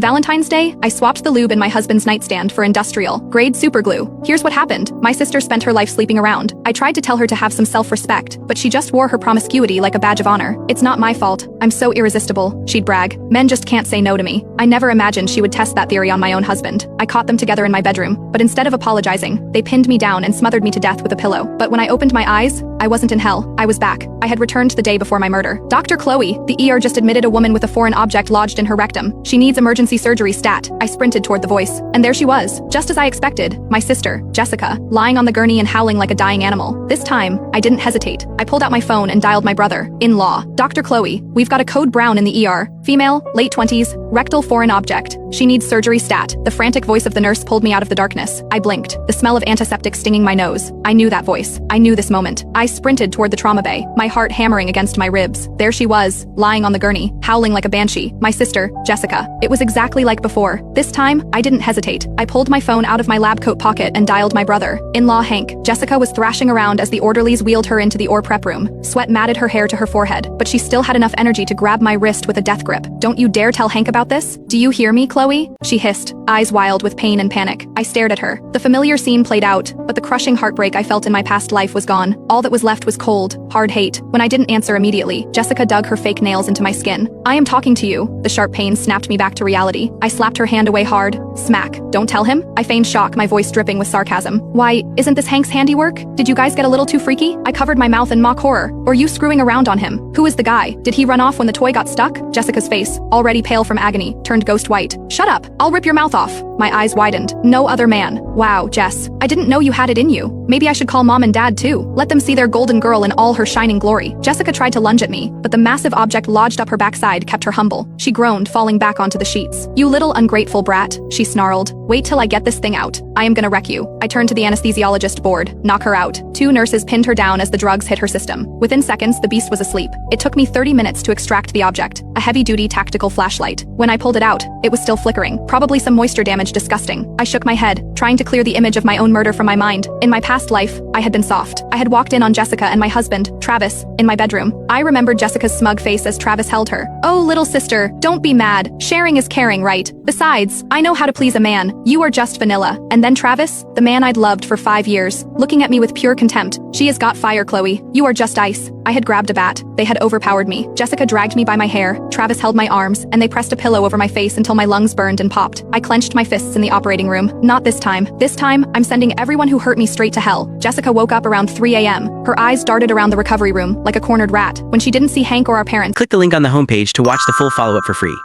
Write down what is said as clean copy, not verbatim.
Valentine's Day, I swapped the lube in my husband's nightstand for industrial grade superglue. Here's what happened. My sister spent her life sleeping around. I tried to tell her to have some self-respect, but she just wore her promiscuity like a badge of honor. It's not my fault. I'm so irresistible, she'd brag. Men just can't say no to me. I never imagined she would test that theory on my own husband. I caught them together in my bedroom, but instead of apologizing, they pinned me down and smothered me to death with a pillow. But when I opened my eyes, I wasn't in hell. I was back. I had returned the day before my murder. Dr. Chloe, the ER just admitted a woman with a foreign object lodged in her rectum. She needs emergency surgery stat. I sprinted toward the voice, and there she was, just as I expected, my sister, Jessica, lying on the gurney and howling like a dying animal. This time, I didn't hesitate. I pulled out my phone and dialed my brother-in-law. Dr. Chloe, we've got a code Brown in the ER. Female, late 20s, rectal foreign object. She needs surgery stat. The frantic voice of the nurse pulled me out of the darkness. I blinked, the smell of antiseptic stinging my nose. I knew that voice. I knew this moment. I sprinted toward the trauma bay, my heart hammering against my ribs. There she was, lying on the gurney, howling like a banshee. My sister, Jessica. It was exactly like before. This time, I didn't hesitate. I pulled my phone out of my lab coat pocket and dialed my brother-in-law Hank. Jessica was thrashing around as the orderlies wheeled her into the OR prep room. Sweat matted her hair to her forehead, but she still had enough energy to grab my wrist with a death grip. Don't you dare tell Hank about this? Do you hear me, Chloe? She hissed, eyes wild with pain and panic. I stared at her. The familiar scene played out, but the crushing heartbreak I felt in my past life was gone. All that was left was cold, hard hate. When I didn't answer immediately, Jessica dug her fake nails into my skin. I am talking to you. The sharp pain snapped me back to reality. I slapped her hand away hard. Smack. Don't tell him? I feigned shock, my voice dripping with sarcasm. Why, isn't this Hank's handiwork? Did you guys get a little too freaky? I covered my mouth in mock horror. Or you screwing around on him? Who is the guy? Did he run off when the toy got stuck? Jessica's face, already pale from agony, turned ghost white. Shut up. I'll rip your mouth off. My eyes widened. No other man. Wow, Jess. I didn't know you had it in you. Maybe I should call mom and dad too. Let them see their golden girl in all her shining glory. Jessica tried to lunge at me, but the massive object lodged up her backside kept her humble. She groaned, falling back onto the sheets. You little ungrateful brat, she snarled. Wait till I get this thing out. I am gonna wreck you. I turned to the anesthesiologist board. Knock her out. Two nurses pinned her down as the drugs hit her system. Within seconds, the beast was asleep. It took me 30 minutes to extract the object, a heavy-duty tactical flashlight. When I pulled it out, it was still flickering, probably some moisture damage. Disgusting. I shook my head, trying to clear the image of my own murder from my mind. In my past life, I had been soft. I had walked in on Jessica and my husband, Travis, in my bedroom. I remembered Jessica's smug face as Travis held her. Oh, little sister, don't be mad. Sharing is caring, right? Besides, I know how to please a man. You are just vanilla. And then Travis, the man I'd loved for 5 years, looking at me with pure contempt. She has got fire, Chloe. You are just ice. I had grabbed a bat. They had overpowered me. Jessica dragged me by my hair. Travis held my arms, and they pressed a pillow over my face until my lungs burned and popped. I clenched my fists in the operating room. Not this time. This time, I'm sending everyone who hurt me straight to hell. Jessica woke up around 3 a.m. Her eyes darted around the recovery room like a cornered rat. When she didn't see Hank or our parents, Click the link on the homepage to watch the full follow-up for free.